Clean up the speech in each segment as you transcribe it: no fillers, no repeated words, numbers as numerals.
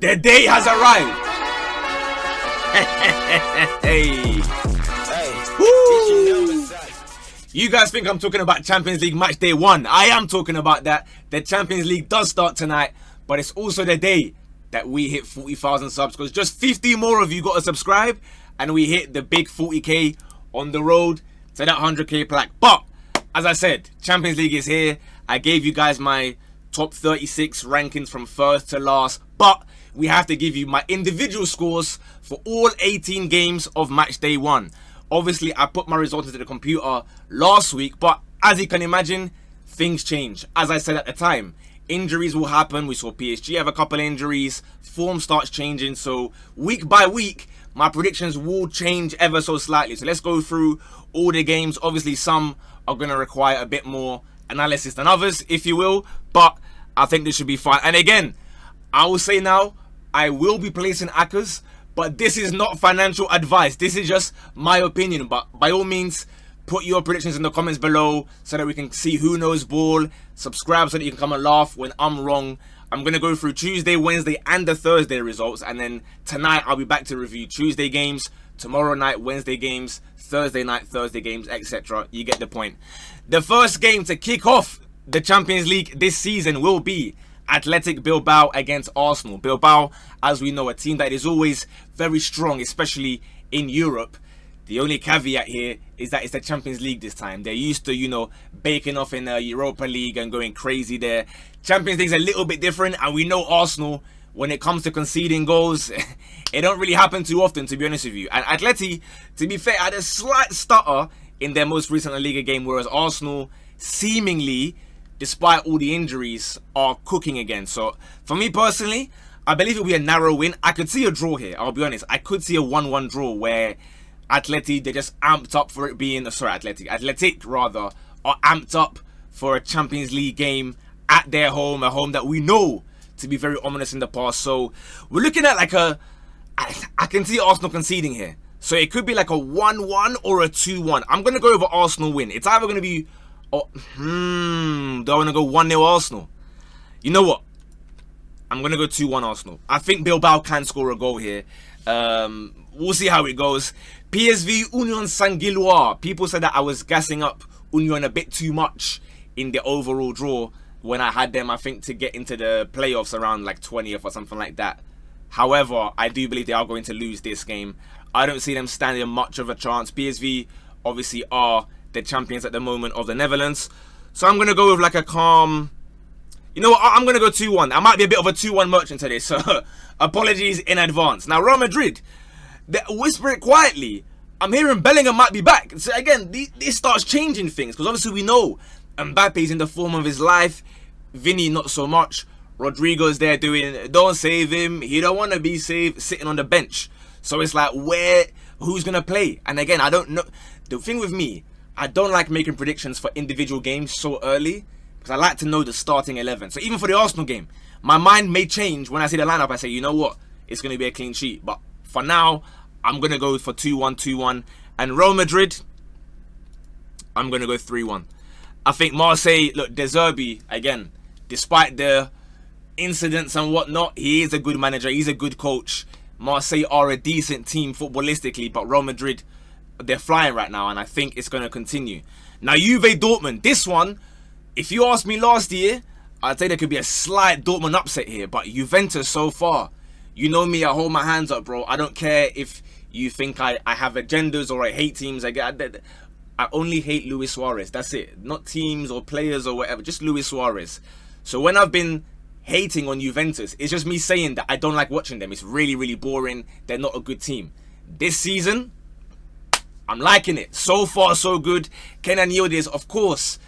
The day has arrived. Hey. Woo. You guys think I'm talking about Champions League match day 1. I am talking about that. The Champions League does start tonight, but it's also the day that we hit 40,000 subs, because just 50 more of you got to subscribe and we hit the big 40k on the road to that 100k plaque. But as I said, Champions League is here. I gave you guys my top 36 rankings from first to last, but we have to give you my individual scores for all 18 games of match day 1. Obviously, I put my results into the computer last week, but as you can imagine, things change. As I said at the time, injuries will happen. We saw PSG have a couple injuries. Form starts changing. So week by week, my predictions will change ever so slightly. So let's go through all the games. Obviously, some are going to require a bit more analysis than others, if you will. But I think this should be fine. And again, I will say now, I will be placing Akas. But this is not financial advice. This is just my opinion. But by all means, put your predictions in the comments below so that we can see who knows ball. Subscribe so that you can come and laugh when I'm wrong. I'm going to go through Tuesday, Wednesday, and the Thursday results. And then tonight, I'll be back to review Tuesday games, tomorrow night, Wednesday games, Thursday night, Thursday games, etc. You get the point. The first game to kick off the Champions League this season will be Athletic Bilbao against Arsenal. Bilbao, as we know, a team that is always very strong, especially in Europe. The only caveat here is that it's the Champions League this time. They're used to, you know, baking off in the Europa League and going crazy there. Champions League's a little bit different, and we know Arsenal, when it comes to conceding goals, it don't really happen too often, to be honest with you. And Atleti, to be fair, had a slight stutter in their most recent La Liga game, whereas Arsenal seemingly, despite all the injuries, are cooking again. So for me personally, I believe it'll be a narrow win. I could see a draw here, I'll be honest. I could see a 1-1 draw where Atleti, they're just amped up for it being, Athletic rather, are amped up for a Champions League game at their home, a home that we know to be very ominous in the past. So we're looking at like I can see Arsenal conceding here. So it could be like a 1-1 or a 2-1. I'm going to go over Arsenal win. It's either going to be, do I want to go 1-0 Arsenal? You know what? I'm going to go 2-1 Arsenal. I think Bilbao can score a goal here. We'll see how it goes. PSV Union Saint-Gilloise. People said that I was gassing up Union a bit too much in the overall draw when I had them, I think, to get into the playoffs around like 20th or something like that. However, I do believe they are going to lose this game. I don't see them standing much of a chance. PSV obviously are the champions at the moment of the Netherlands. So I'm going to go with like a calm... You know what? I'm going to go 2-1. I might be a bit of a 2-1 merchant today, so apologies in advance. Now, Real Madrid, they whisper it quietly. I'm hearing Bellingham might be back. So again, this starts changing things, because obviously we know Mbappe's in the form of his life. Vinny, not so much. Rodrigo's there doing, don't save him. He don't want to be saved, sitting on the bench. So it's like, who's going to play? And again, I don't know. The thing with me, I don't like making predictions for individual games so early, because I like to know the starting 11. So even for the Arsenal game, my mind may change when I see the lineup. I say, you know what? It's going to be a clean sheet. But for now, I'm going to go for 2-1. And Real Madrid, I'm going to go 3-1. I think Marseille, look, De Zerbi, again, despite the incidents and whatnot, he is a good manager. He's a good coach. Marseille are a decent team footballistically, but Real Madrid, they're flying right now, and I think it's going to continue. Now, Juve Dortmund, this one, if you asked me last year, I'd say there could be a slight Dortmund upset here, but Juventus so far, you know me, I hold my hands up, bro. I don't care if you think I have agendas or I hate teams. I only hate Luis Suarez. That's it. Not teams or players or whatever. Just Luis Suarez. So when I've been hating on Juventus, it's just me saying that I don't like watching them. It's really, really boring. They're not a good team. This season, I'm liking it. So far, so good. Kenan Yildiz, of course,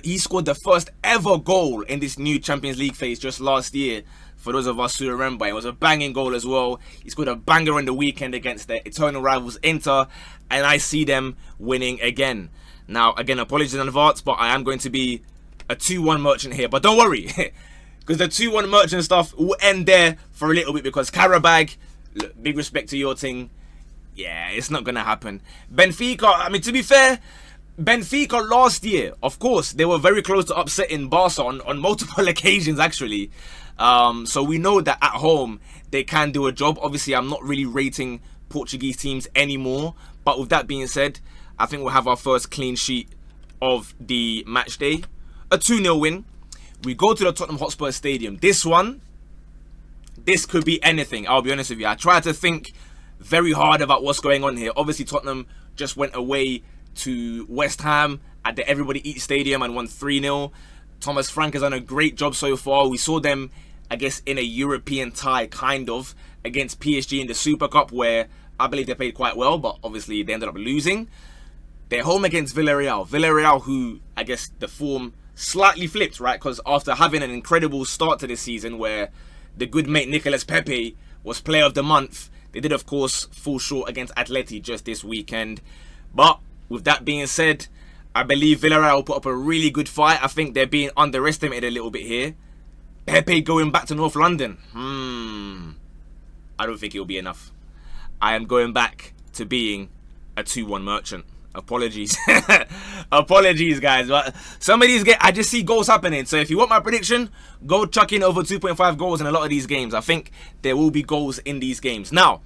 he scored the first ever goal in this new Champions League phase just last year. For those of us who remember, it was a banging goal as well. He scored a banger on the weekend against their eternal rivals Inter, and I see them winning again. Now, again, apologies in advance, but I am going to be a 2-1 merchant here. But don't worry, because the 2-1 merchant stuff will end there for a little bit, because Karabag, look, big respect to your thing, yeah, it's not going to happen. Benfica, I mean, to be fair, Benfica last year, of course, they were very close to upsetting Barca on multiple occasions, actually. So we know that at home they can do a job. Obviously, I'm not really rating Portuguese teams anymore. But with that being said, I think we'll have our first clean sheet of the match day. A 2-0 win. We go to the Tottenham Hotspur Stadium. This could be anything, I'll be honest with you. I tried to think very hard about what's going on here. Obviously, Tottenham just went away to West Ham at the Everybody Eats Stadium and won 3-0. Thomas Frank has done a great job so far. We saw them, I guess, in a European tie, kind of, against PSG in the Super Cup, where I believe they played quite well, but obviously they ended up losing. They're home against Villarreal. Villarreal, who, I guess, the form slightly flipped, right? Because after having an incredible start to this season where the good mate Nicolas Pepe was player of the month, they did, of course, fall short against Atleti just this weekend. But with that being said, I believe Villarreal will put up a really good fight. I think they're being underestimated a little bit here. Pepe going back to North London. I don't think it'll be enough. I am going back to being a 2-1 merchant. Apologies. Apologies, guys. But some of these games, I just see goals happening. So if you want my prediction, go chuck in over 2.5 goals in a lot of these games. I think there will be goals in these games. Now,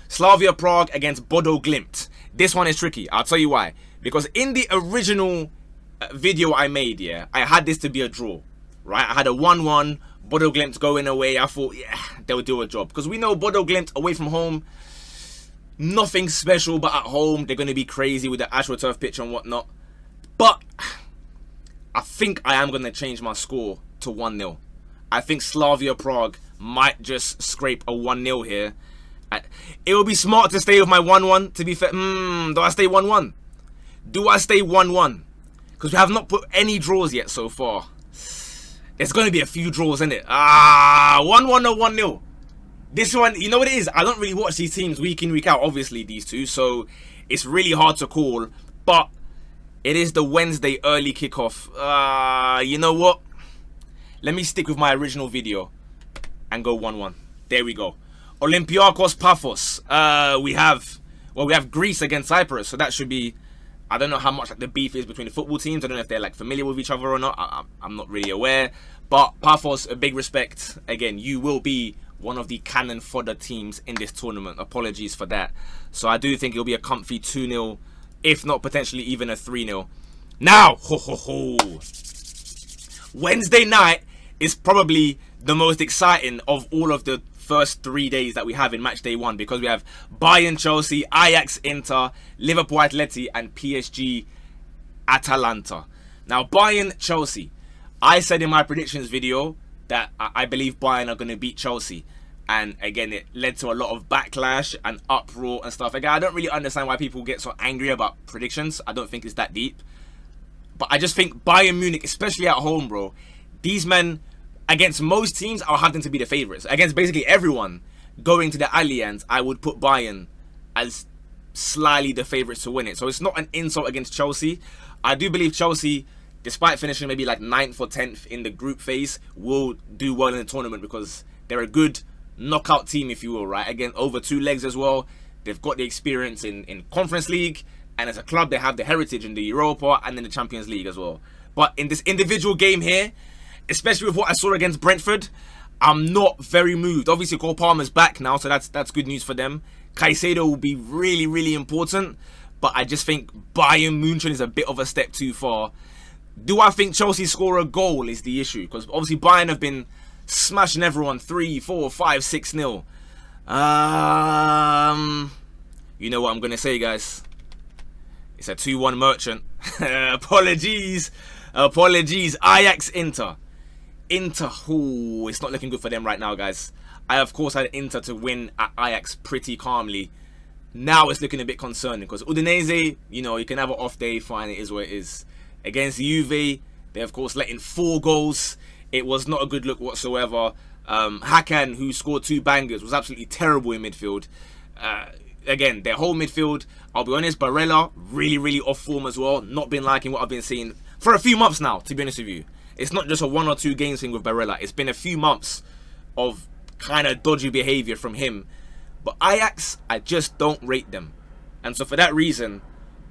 Slavia Prague against Bodo Glimt. This one is tricky. I'll tell you why. Because in the original video I made, yeah, I had this to be a draw. Right? I had a 1-1. Bodo Glimt going away. I thought, yeah, they'll do a job. Because we know Bodo Glimt away from home, nothing special, but at home they're going to be crazy with the AstroTurf pitch and whatnot. But I think I am going to change my score to 1-0. I think Slavia Prague might just scrape a 1-0 here. It will be smart to stay with my 1-1, to be fair. Do I stay 1-1? Do I stay 1-1? Because we have not put any draws yet so far. There's going to be a few draws, isn't it? 1-1 or 1-0. This one, you know what it is? I don't really watch these teams week in, week out, obviously, these two. So it's really hard to call. But it is the Wednesday early kickoff. You know what? Let me stick with my original video and go 1-1. There we go. Olympiacos Paphos. We have Greece against Cyprus. So that should be, I don't know how much the beef is between the football teams. I don't know if they're familiar with each other or not. I'm not really aware. But Paphos, a big respect. Again, you will be one of the cannon fodder teams in this tournament. Apologies for that. So I do think it'll be a comfy 2-0, if not potentially even a 3-0. Now, Wednesday night is probably the most exciting of all of the first 3 days that we have in match day 1, because we have Bayern Chelsea, Ajax Inter, Liverpool Atleti, and PSG Atalanta. Now, Bayern Chelsea. I said in my predictions video that I believe Bayern are going to beat Chelsea. And again, it led to a lot of backlash and uproar and stuff. Again, I don't really understand why people get so angry about predictions. I don't think it's that deep. But I just think Bayern Munich, especially at home, bro, these men, against most teams, I'll have them to be the favourites. Against basically everyone going to the Allianz, I would put Bayern as slightly the favourites to win it. So it's not an insult against Chelsea. I do believe Chelsea, despite finishing maybe like 9th or 10th in the group phase, will do well in the tournament because they're a good knockout team, if you will, right? Again, over 2 legs as well. They've got the experience in Conference League, and as a club, they have the heritage in the Europa and in the Champions League as well. But in this individual game here, especially with what I saw against Brentford, I'm not very moved. Obviously, Cole Palmer's back now, so that's good news for them. Caicedo will be really, really important, but I just think Bayern Munich is a bit of a step too far. Do I think Chelsea score a goal is the issue? Because obviously Bayern have been smashing everyone 3, 4, 5, 6-0. You know what I'm going to say, guys. It's a 2-1 merchant. Apologies. Ajax Inter. Inter, ooh, it's not looking good for them right now, guys. I, of course, had Inter to win at Ajax pretty calmly. Now it's looking a bit concerning because Udinese, you know, you can have an off day, fine, it is what it is. Against Juve, they, of course, let in 4 goals. It was not a good look whatsoever. Hakan, who scored 2 bangers, was absolutely terrible in midfield. Again, their whole midfield, I'll be honest, Barella, really, really off form as well. Not been liking what I've been seeing for a few months now, to be honest with you. It's not just a 1 or 2 games thing with Barella. It's been a few months of kind of dodgy behaviour from him. But Ajax, I just don't rate them. And so for that reason,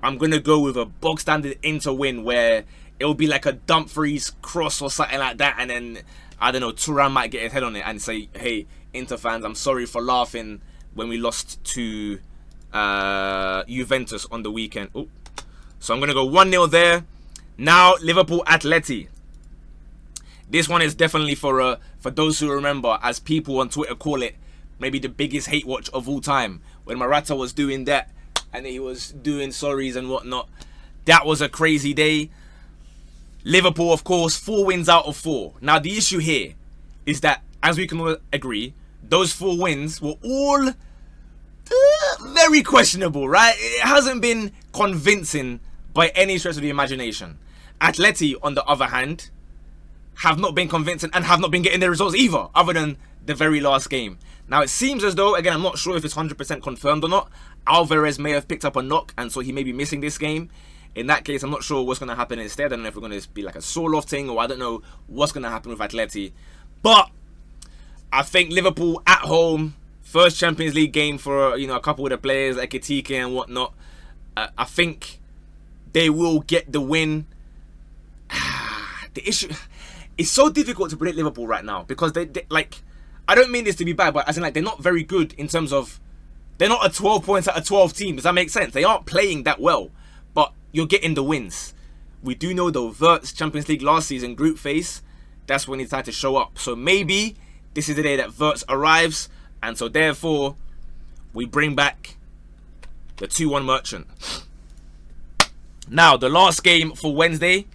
I'm going to go with a bog standard Inter win where it'll be like a Dumfries cross or something like that. And then I don't know, Thuram might get his head on it and say, hey, Inter fans, I'm sorry for laughing when we lost to Juventus on the weekend. Ooh. So I'm going to go 1-0 there. Now, Liverpool Atleti. This one is definitely for those who remember, as people on Twitter call it, maybe the biggest hate watch of all time. When Morata was doing that and he was doing sorries and whatnot. That was a crazy day. Liverpool, of course, 4 wins out of 4. Now, the issue here is that, as we can all agree, those 4 wins were all very questionable, right? It hasn't been convincing by any stretch of the imagination. Atleti, on the other hand, have not been convincing and have not been getting their results either, other than the very last game. Now, it seems as though, again, I'm not sure if it's 100% confirmed or not, Alvarez may have picked up a knock, and so he may be missing this game. In that case, I'm not sure what's going to happen instead. I don't know if we're going to be like a solo thing, or I don't know what's going to happen with Atleti. But I think Liverpool at home, first Champions League game for a couple of the players, Ekitike and whatnot. I think they will get the win. The issue, it's so difficult to predict Liverpool right now because they like, I don't mean this to be bad, but as in like they're not very good in terms of, they're not a 12 points out of 12 team. Does that make sense? They aren't playing that well, but you're getting the wins. We do know though, Wirtz Champions League last season group phase, that's when he decided to show up. So maybe this is the day that Wirtz arrives, and so therefore we bring back the 2-1 Merchant. Now the last game for Wednesday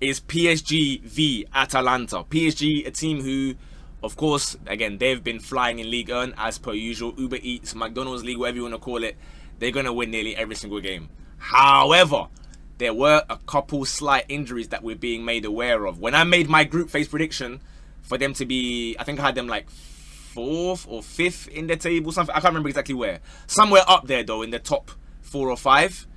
is PSG v Atalanta. PSG, a team who, of course, again, they've been flying in Ligue 1 as per usual. Uber Eats, McDonald's League, whatever you want to call it. They're going to win nearly every single game. However, there were a couple slight injuries that we're being made aware of. When I made my group phase prediction for them to be, I think I had them like 4th or 5th in the table, something. I can't remember exactly where. Somewhere up there though, in the top 4 or 5.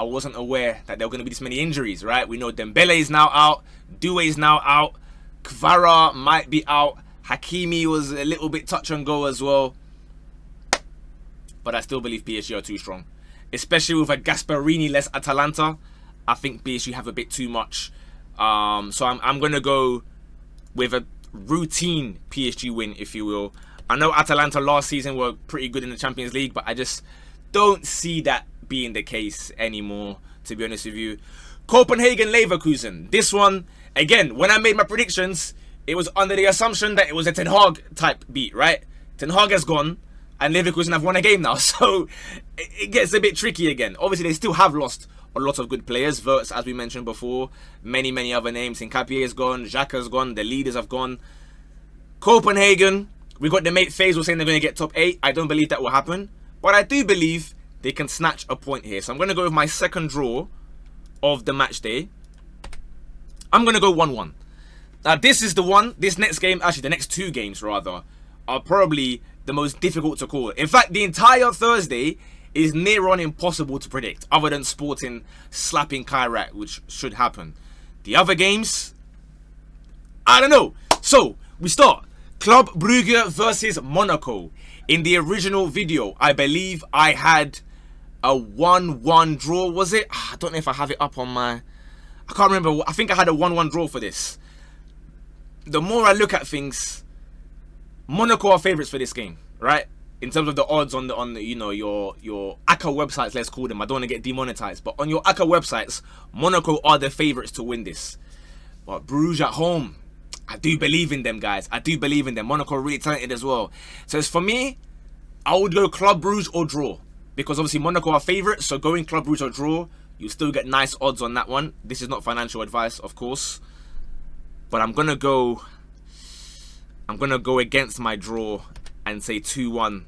I wasn't aware that there were going to be this many injuries, right? We know Dembele is now out, Doué is now out, Kvara might be out, Hakimi was a little bit touch and go as well. But I still believe PSG are too strong. Especially with a Gasperini-less Atalanta, I think PSG have a bit too much. So I'm going to go with a routine PSG win, if you will. I know Atalanta last season were pretty good in the Champions League, but I just don't see that being the case anymore, to be honest with you. Copenhagen Leverkusen. This one, again, when I made my predictions, it was under the assumption that it was a Ten Hag type beat, right? Ten Hag has gone, and Leverkusen have won a game now, so it gets a bit tricky again. Obviously, they still have lost a lot of good players. Wirtz, as we mentioned before, many other names. Nkapie is gone, Xhaka has gone, the leaders have gone. Copenhagen, we got the mate Faisal saying they're going to get top 8. I don't believe that will happen, but I do believe they can snatch a point here. So I'm going to go with my second draw of the match day. I'm going to go 1-1. Now, this is the one, this next game, actually the next 2 games rather, are probably the most difficult to call. In fact, the entire Thursday is near on impossible to predict, other than Sporting slapping Kairat, which should happen. The other games, I don't know. So, we start. Club Brugge versus Monaco. In the original video, I believe I had a 1-1 draw, was it? I don't know if I have it up on my... I can't remember. I think I had a 1-1 draw for this. The more I look at things, Monaco are favourites for this game, right? In terms of the odds on the your ACA websites, let's call them. I don't want to get demonetized, but on your ACA websites, Monaco are the favourites to win this. But Bruges at home, I do believe in them, guys. I do believe in them. Monaco are really talented as well. So as for me, I would go Club Bruges or draw, because obviously Monaco are favourites. So going Club Bruges or draw, you still get nice odds on that one. This is not financial advice, of course, but I'm gonna go against my draw and say 2-1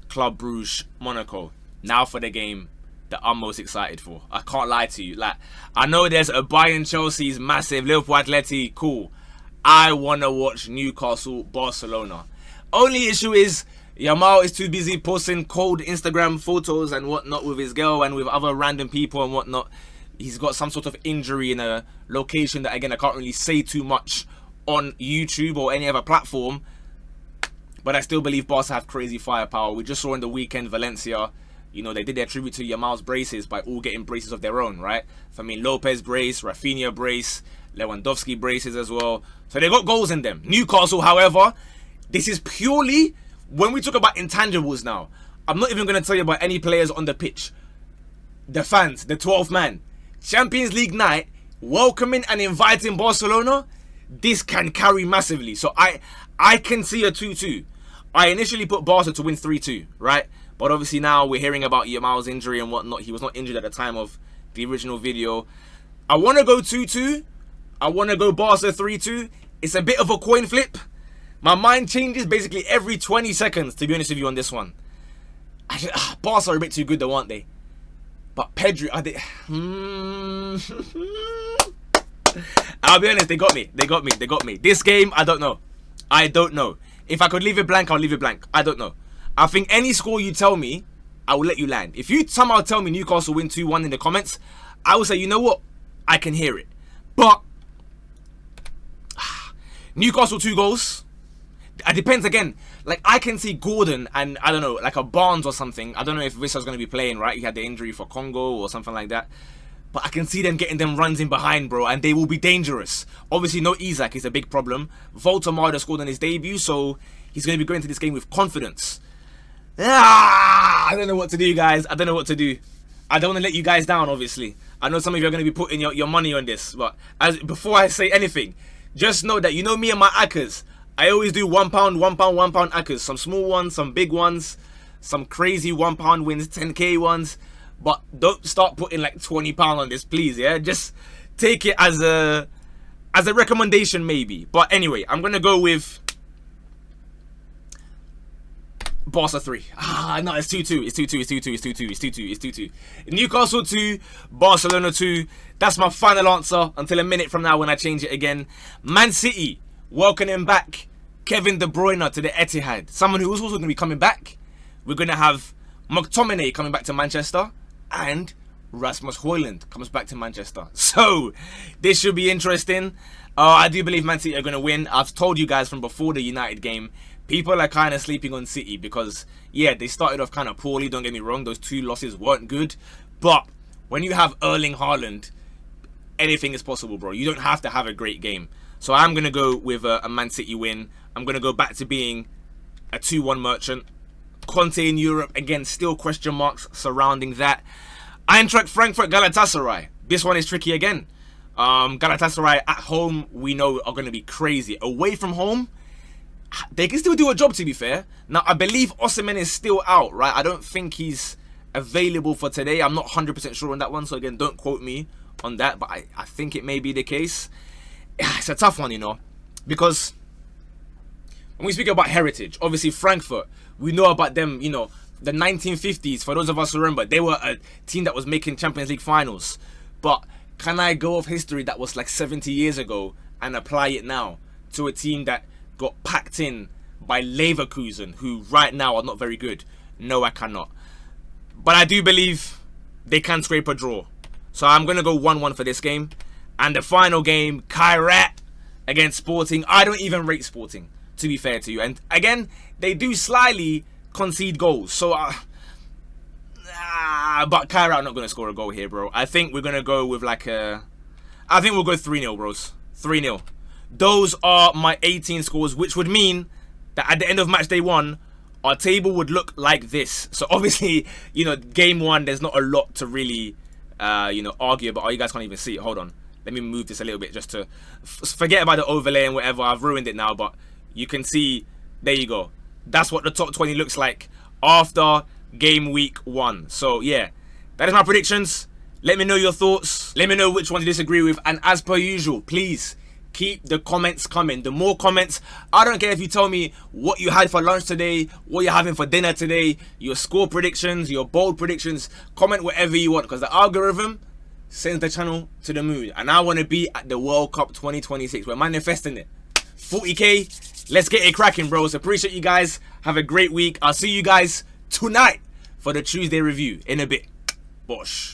Club Bruges Monaco. Now for the game that I'm most excited for. I can't lie to you. Like, I know there's a Bayern Chelsea's massive, Liverpool Atleti, cool. I want to watch Newcastle Barcelona. Only issue is Yamal is too busy posting cold Instagram photos and whatnot with his girl and with other random people and whatnot. He's got some sort of injury in a location that, again, I can't really say too much on YouTube or any other platform. But I still believe Barca have crazy firepower. We just saw in the weekend Valencia, you know, they did their tribute to Yamal's braces by all getting braces of their own, right? I mean, Lopez brace, Rafinha brace, Lewandowski braces as well. So they got goals in them. Newcastle, however, this is purely when we talk about intangibles now. I'm not even going to tell you about any players on the pitch. The fans, the 12th man. Champions League night, welcoming and inviting Barcelona, this can carry massively. So I can see a 2-2. I initially put Barca to win 3-2, right? But obviously now we're hearing about Yamal's injury and whatnot. He was not injured at the time of the original video. I want to go 2-2. I want to go Barca 3-2. It's a bit of a coin flip. My mind changes basically every 20 seconds, to be honest with you, on this one. Barca are a bit too good though, aren't they? But Pedri, are they... I'll be honest, they got me. They got me. This game, I don't know. If I could leave it blank, I'll leave it blank. I don't know. I think any score you tell me, I will let you land. If you somehow tell me Newcastle win 2-1 in the comments, I will say, you know what? I can hear it. But Newcastle 2 goals. It depends again. Like, I can see Gordon and, I don't know, like a Barnes or something. I don't know if Vissa's going to be playing, right? He had the injury for Congo or something like that. But I can see them getting them runs in behind, bro. And they will be dangerous. Obviously, no Isak is a big problem. Voltemada scored on his debut, so he's going to be going to this game with confidence. I don't know what to do, guys. I don't know what to do. I don't want to let you guys down, obviously. I know some of you are going to be putting your money on this. But before I say anything, just know that you know me and my ACCAs. I always do £1, £1 ACCAs. Some small ones, some big ones, some crazy £1 wins, 10k ones. But don't start putting like £20 on this, please, yeah? Just take it as a recommendation, maybe. But anyway, I'm going to go with Barca 3. No, it's 2-2. It's 2-2. Newcastle 2, Barcelona 2. That's my final answer until a minute from now when I change it again. Man City, welcoming back Kevin De Bruyne to the Etihad. Someone who is also going to be coming back. We're going to have McTominay coming back to Manchester. And Rasmus Højlund comes back to Manchester. So, this should be interesting. I do believe Man City are going to win. I've told you guys from before the United game, people are kind of sleeping on City because, yeah, they started off kind of poorly, don't get me wrong. Those 2 losses weren't good. But when you have Erling Haaland, anything is possible, bro. You don't have to have a great game. So I'm going to go with a Man City win. I'm going to go back to being a 2-1 merchant. Conte in Europe, again, still question marks surrounding that. Eintracht Frankfurt, Galatasaray. This one is tricky again. Galatasaray at home, we know, are going to be crazy. Away from home, they can still do a job, to be fair. Now, I believe Osimhen is still out, right? I don't think he's available for today. I'm not 100% sure on that one. So, again, don't quote me on that. But I think it may be the case. It's a tough one, you know. Because when we speak about heritage, obviously Frankfurt, we know about them, you know, the 1950s. For those of us who remember, they were a team that was making Champions League finals. But can I go off history that was like 70 years ago and apply it now to a team that got packed in by Leverkusen, who right now are not very good? No, I cannot. But I do believe they can scrape a draw. So I'm going to go 1-1 for this game. And the final game, Kairat against Sporting. I don't even rate Sporting, to be fair to you. And again, they do slyly concede goals. So, but Kairat not going to score a goal here, bro. I think we're going to go with like a... I think we'll go 3-0, bros. 3-0. Those are my 18 scores, which would mean that at the end of match day 1, our table would look like this. So obviously, you know, game 1, there's not a lot to really, you know, argue about. Oh, you guys can't even see it. Hold on. Let me move this a little bit just to forget about the overlay and whatever. I've ruined it now, but you can see, there you go. That's what the top 20 looks like after game week 1. So yeah, that is my predictions. Let me know your thoughts. Let me know which ones you disagree with. And as per usual, please keep the comments coming. The more comments, I don't care if you tell me what you had for lunch today, what you're having for dinner today, your score predictions, your bold predictions. Comment whatever you want, because the algorithm sends the channel to the moon. And I want to be at the World Cup 2026. We're manifesting it. 40k. Let's get it cracking, bros. Appreciate you guys. Have a great week. I'll see you guys tonight for the Tuesday review in a bit. Bosh.